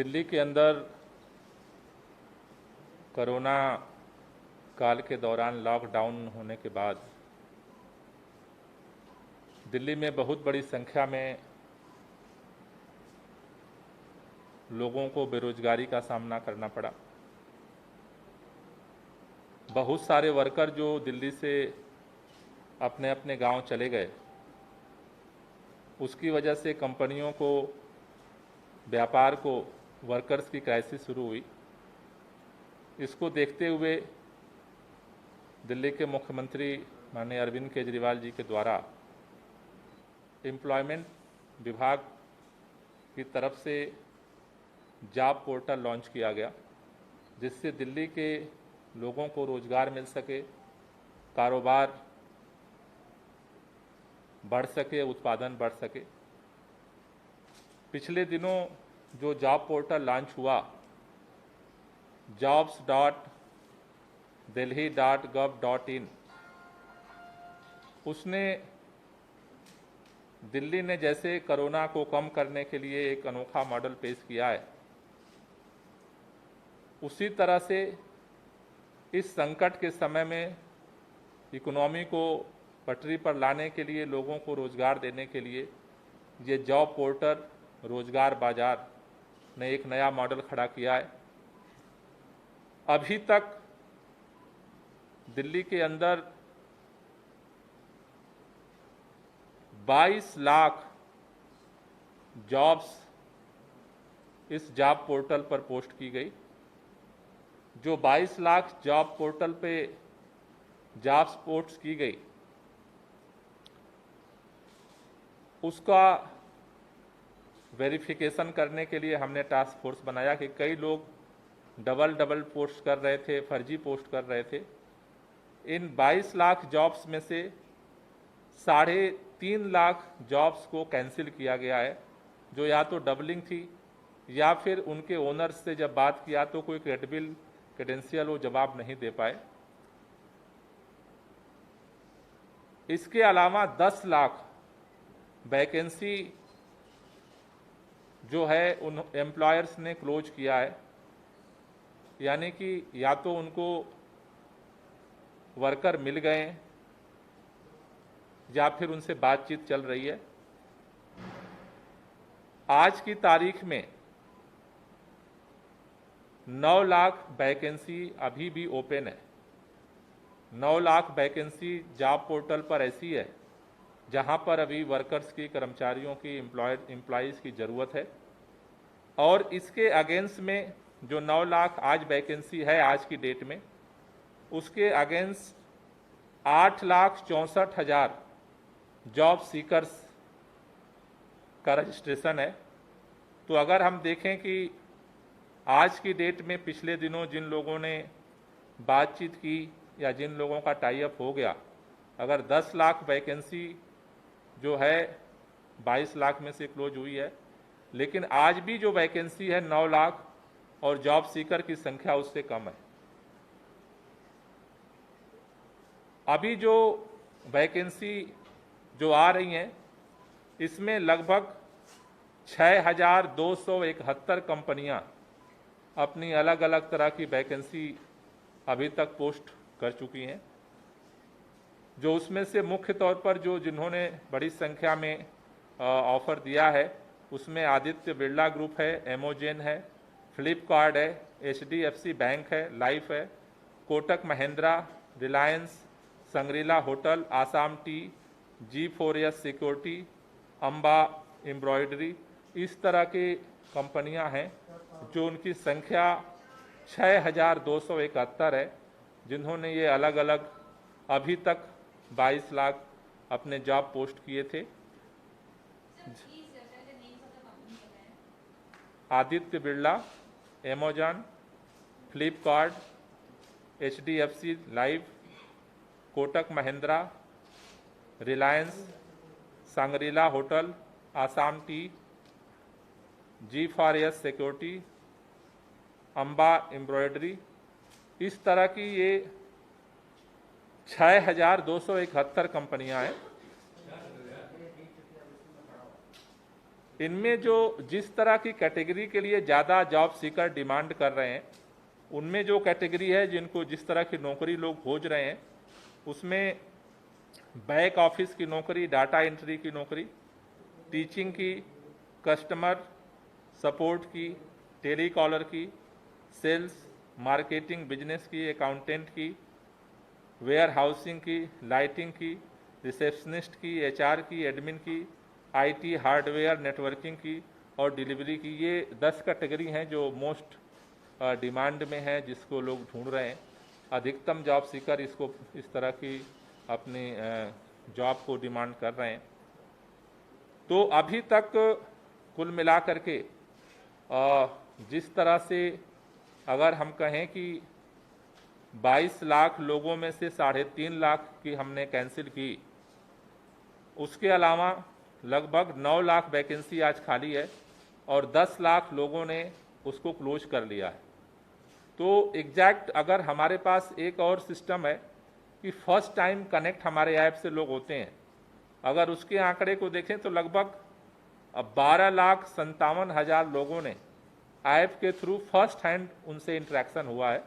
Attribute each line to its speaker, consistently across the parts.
Speaker 1: दिल्ली के अंदर कोरोना काल के दौरान लॉकडाउन होने के बाद दिल्ली में बहुत बड़ी संख्या में लोगों को बेरोजगारी का सामना करना पड़ा। बहुत सारे वर्कर जो दिल्ली से अपने अपने गांव चले गए, उसकी वजह से कंपनियों को, व्यापार को वर्कर्स की क्राइसिस शुरू हुई। इसको देखते हुए दिल्ली के मुख्यमंत्री माननीय अरविंद केजरीवाल जी के द्वारा एम्प्लॉयमेंट विभाग की तरफ से जॉब पोर्टल लॉन्च किया गया, जिससे दिल्ली के लोगों को रोजगार मिल सके, कारोबार बढ़ सके, उत्पादन बढ़ सके। पिछले दिनों जो जॉब पोर्टल लॉन्च हुआ, jobs.delhi.gov.in, उसने दिल्ली ने जैसे कोरोना को कम करने के लिए एक अनोखा मॉडल पेश किया है, उसी तरह से इस संकट के समय में इकोनॉमी को पटरी पर लाने के लिए, लोगों को रोजगार देने के लिए ये जॉब पोर्टल रोजगार बाजार ने एक नया मॉडल खड़ा किया है। अभी तक दिल्ली के अंदर 22 लाख जॉब्स इस जॉब पोर्टल पर पोस्ट की गई। जो 22 लाख जॉब पोर्टल पे जॉब्स पोस्ट की गई, उसका वेरिफिकेशन करने के लिए हमने टास्क फोर्स बनाया कि कई लोग डबल पोस्ट कर रहे थे, फर्जी पोस्ट कर रहे थे। इन 22 लाख जॉब्स में से 3.5 लाख जॉब्स को कैंसिल किया गया है, जो या तो डबलिंग थी या फिर उनके ओनर्स से जब बात किया तो कोई क्रेडेंशियल वो जवाब नहीं दे पाए। इसके अलावा 10 लाख वैकेंसी जो है उन एम्प्लॉयर्स ने क्लोज किया है, यानी कि या तो उनको वर्कर मिल गए या फिर उनसे बातचीत चल रही है। आज की तारीख में 9 लाख वैकेंसी अभी भी ओपन है। 9 लाख वैकेंसी जॉब पोर्टल पर ऐसी है जहां पर अभी वर्कर्स की, कर्मचारियों की, एम्प्लॉयज की जरूरत है। और इसके अगेंस्ट में जो 9 लाख आज वैकेंसी है आज की डेट में, उसके अगेंस्ट 8,64,000 जॉब सीकर्स का रजिस्ट्रेशन है। तो अगर हम देखें कि आज की डेट में पिछले दिनों जिन लोगों ने बातचीत की या जिन लोगों का टाई अप हो गया, अगर 10 लाख वैकेंसी जो है 22 लाख में से क्लोज हुई है, लेकिन आज भी जो वैकेंसी है 9 लाख और जॉब सीकर की संख्या उससे कम है। अभी जो वैकेंसी जो आ रही हैं, इसमें लगभग 6,271 कंपनियां अपनी अलग अलग तरह की वैकेंसी अभी तक पोस्ट कर चुकी हैं। जो उसमें से मुख्य तौर पर जिन्होंने बड़ी संख्या में ऑफर दिया है, उसमें आदित्य बिरला ग्रुप है, एमोजेन है, फ्लिपकार्ट है, HDFC बैंक है, लाइफ है, Kotak Mahindra, Reliance, Shangri-La hotel, Assam tea, G4S security, Amba embroidery, इस तरह की कंपनियां हैं जो उनकी संख्या 6,271 है, जिन्होंने ये अलग अलग अभी तक 22 लाख अपने जॉब पोस्ट किए थे। Aditya Birla, Amazon, Flipkart, HDFC life, Kotak Mahindra, Reliance, Shangrila hotel, Assam tea, G4S security, Amba embroidery, इस तरह की ये 6,271 कंपनियां हैं। इनमें जो जिस तरह की कैटेगरी के लिए ज़्यादा जॉब सीकर डिमांड कर रहे हैं, उनमें जो कैटेगरी है जिनको जिस तरह की नौकरी लोग खोज रहे हैं, उसमें बैक ऑफिस की नौकरी, डाटा एंट्री की नौकरी, टीचिंग की, कस्टमर सपोर्ट की, टेली कॉलर की, सेल्स, मार्केटिंग, बिजनेस की, अकाउंटेंट की, वेयर हाउसिंग की, लाइटिंग की, रिसेप्शनिस्ट की, एचआर की, एडमिन की, आईटी, हार्डवेयर, नेटवर्किंग की और डिलीवरी की। ये 10 कैटेगरी हैं जो मोस्ट डिमांड में है, जिसको लोग ढूंढ रहे हैं। अधिकतम जॉब सीकर इसको इस तरह की अपनी जॉब को डिमांड कर रहे हैं। तो अभी तक कुल मिलाकर के जिस तरह से अगर हम कहें कि 22 लाख लोगों में से 3.5 लाख की हमने कैंसिल की, उसके अलावा लगभग 9 लाख वैकेंसी आज खाली है और 10 लाख लोगों ने उसको क्लोज कर लिया है। तो एग्जैक्ट अगर हमारे पास एक और सिस्टम है कि फर्स्ट टाइम कनेक्ट हमारे ऐप से लोग होते हैं, अगर उसके आंकड़े को देखें तो लगभग 12,57,000 लोगों ने ऐप के थ्रू फर्स्ट हैंड उनसे इंटरेक्शन हुआ है।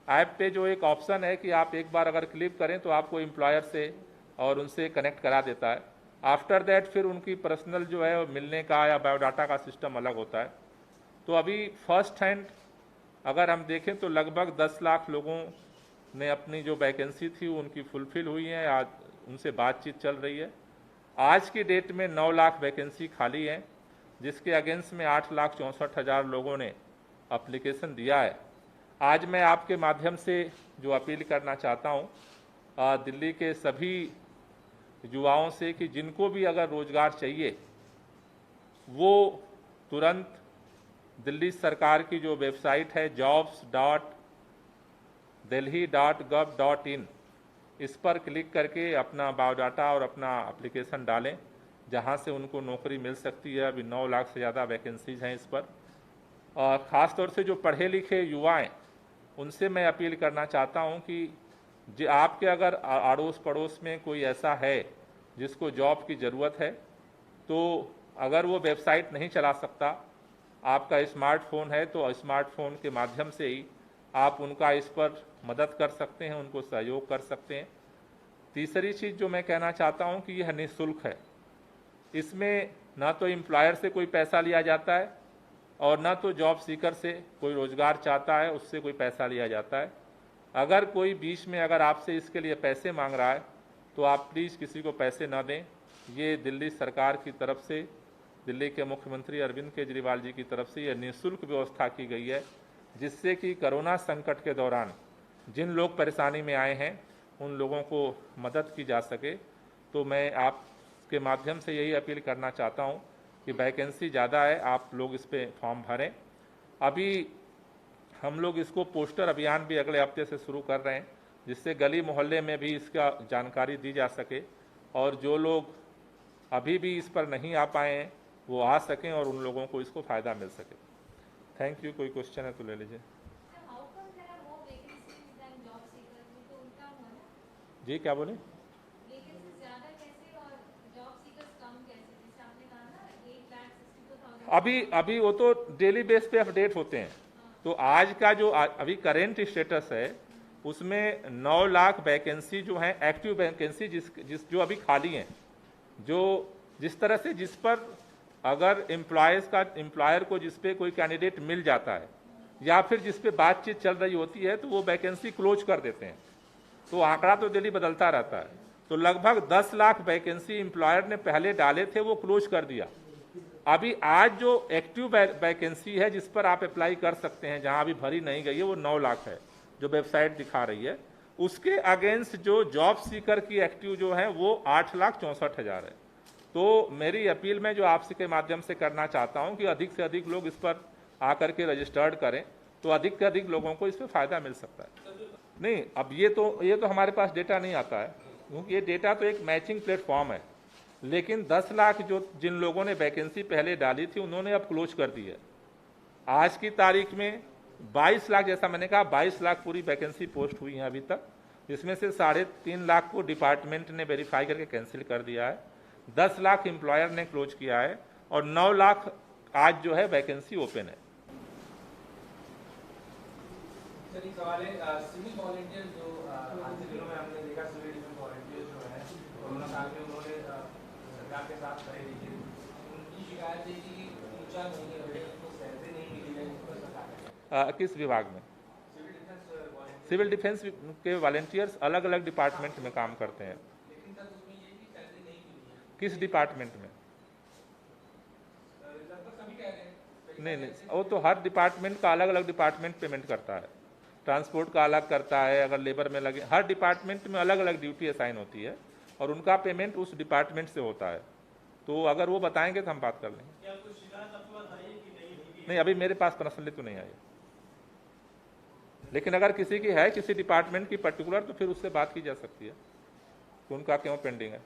Speaker 1: ऐप पे जो एक ऑप्शन है कि आप एक बार अगर क्लिक करें तो आपको एम्प्लॉयर से और उनसे कनेक्ट करा देता है। आफ्टर दैट फिर उनकी पर्सनल जो है मिलने का या बायोडाटा का सिस्टम अलग होता है। तो अभी फर्स्ट हैंड अगर हम देखें तो लगभग 10 लाख लोगों ने अपनी जो वैकेंसी थी उनकी फुलफिल हुई है, आज उनसे बातचीत चल रही है। आज की डेट में 9 लाख वैकेंसी खाली है, जिसके अगेंस्ट में 8,64,000 लोगों ने एप्लीकेशन दिया है। आज मैं आपके माध्यम से जो अपील करना चाहता हूँ दिल्ली के सभी युवाओं से कि जिनको भी अगर रोजगार चाहिए वो तुरंत दिल्ली सरकार की जो वेबसाइट है jobs.delhi.gov.in, इस पर क्लिक करके अपना बायोडाटा और अपना एप्लीकेशन डालें, जहां से उनको नौकरी मिल सकती है। अभी 9 लाख से ज़्यादा वैकेंसीज हैं इस पर। और ख़ास तौर से जो पढ़े लिखे युवा हैं उनसे मैं अपील करना चाहता हूं कि आपके अगर अड़ोस पड़ोस में कोई ऐसा है जिसको जॉब की ज़रूरत है, तो अगर वो वेबसाइट नहीं चला सकता, आपका स्मार्टफोन है तो स्मार्टफोन के माध्यम से ही आप उनका इस पर मदद कर सकते हैं, उनको सहयोग कर सकते हैं। तीसरी चीज़ जो मैं कहना चाहता हूं कि यह निःशुल्क है। इसमें ना तो एम्प्लॉयर से कोई पैसा लिया जाता है और ना तो जॉब सीकर से कोई रोजगार चाहता है उससे कोई पैसा लिया जाता है। अगर कोई बीच में अगर आपसे इसके लिए पैसे मांग रहा है तो आप प्लीज़ किसी को पैसे ना दें। ये दिल्ली सरकार की तरफ से, दिल्ली के मुख्यमंत्री अरविंद केजरीवाल जी की तरफ से यह निःशुल्क व्यवस्था की गई है, जिससे कि कोरोना संकट के दौरान जिन लोग परेशानी में आए हैं उन लोगों को मदद की जा सके। तो मैं आपके माध्यम से यही अपील करना चाहता हूं कि वैकेंसी ज़्यादा है, आप लोग इस पर फॉर्म भरें। अभी हम लोग इसको पोस्टर अभियान भी अगले हफ्ते से शुरू कर रहे हैं, जिससे गली मोहल्ले में भी इसका जानकारी दी जा सके और जो लोग अभी भी इस पर नहीं आ पाए हैं वो आ सकें और उन लोगों को इसको फ़ायदा मिल सके। Thank you. कोई क्वेश्चन है तो ले लीजिए। जी क्या बोले? अभी वो तो डेली बेस पे अपडेट होते हैं। तो आज का जो अभी करेंट स्टेटस है उसमें 9 लाख वैकेंसी जो है एक्टिव वैकेंसी जो अभी खाली हैं, जो जिस तरह से जिस पर अगर एम्प्लॉयर को जिस पे कोई कैंडिडेट मिल जाता है या फिर जिस पे बातचीत चल रही होती है तो वो वैकेंसी क्लोज कर देते हैं। तो आंकड़ा तो डेली बदलता रहता है। तो लगभग 10 लाख वैकेंसी एम्प्लॉयर ने पहले डाले थे वो क्लोज कर दिया। अभी आज जो एक्टिव वैकेंसी है जिस पर आप अप्लाई कर सकते हैं, जहां अभी भरी नहीं गई है, वो 9 लाख है जो वेबसाइट दिखा रही है। उसके अगेंस्ट जो जॉब सीकर की एक्टिव जो है वो 8,64,000 है। तो मेरी अपील मैं जो आपसे के माध्यम से करना चाहता हूं कि अधिक से अधिक लोग इस पर आकर के रजिस्टर्ड करें, तो अधिक से अधिक लोगों को इस पर फायदा मिल सकता है। नहीं, अब ये तो हमारे पास डेटा नहीं आता है, क्योंकि ये डेटा तो एक मैचिंग प्लेटफॉर्म है। लेकिन 10 लाख जो जिन लोगों ने वैकेंसी पहले डाली थी उन्होंने अब क्लोज कर दी है। आज की तारीख में 22 लाख, जैसा मैंने कहा 22 लाख पूरी वैकेंसी पोस्ट हुई है अभी तक, जिसमें से 3.5 लाख को डिपार्टमेंट ने वेरीफाई करके कैंसिल कर दिया है। 10 लाख एम्प्लॉयर ने क्लोज किया है और 9 लाख आज जो है वैकेंसी ओपन है।
Speaker 2: सर एक सवाल है, सिविल वॉलंटियर जो आज के दिनों में हमने देखा, सिविल डिफेंस वॉलंटियर जो है कोरोना काल में उन्होंने सरकार के साथ खड़े रहे, उनकी शिकायत है कि ऊंचा नहीं है, उनको सैलरी नहीं मिली है, उस पर सरकार
Speaker 1: किस विभाग में? सिविल डिफेंस के वॉलंटियर्स अलग अलग डिपार्टमेंट में काम करते हैं।
Speaker 2: लेकिन सर उसमें ये भी सैलरी नहीं मिली है।
Speaker 1: किस डिपार्टमेंट में?
Speaker 2: लगभग सभी कह रहे हैं।
Speaker 1: नहीं, वो तो हर डिपार्टमेंट का अलग अलग डिपार्टमेंट पेमेंट करता है। ट्रांसपोर्ट का अलग करता है, अगर लेबर में लगे, हर डिपार्टमेंट में अलग अलग ड्यूटी असाइन होती है और उनका पेमेंट उस डिपार्टमेंट से होता है। तो अगर वो बताएंगे तो हम बात कर लेंगे। नहीं, अभी मेरे पास पर्सनली तो नहीं आई, लेकिन अगर किसी की है, किसी डिपार्टमेंट की पर्टिकुलर, तो फिर उससे बात की जा सकती है कि उनका क्यों पेंडिंग है।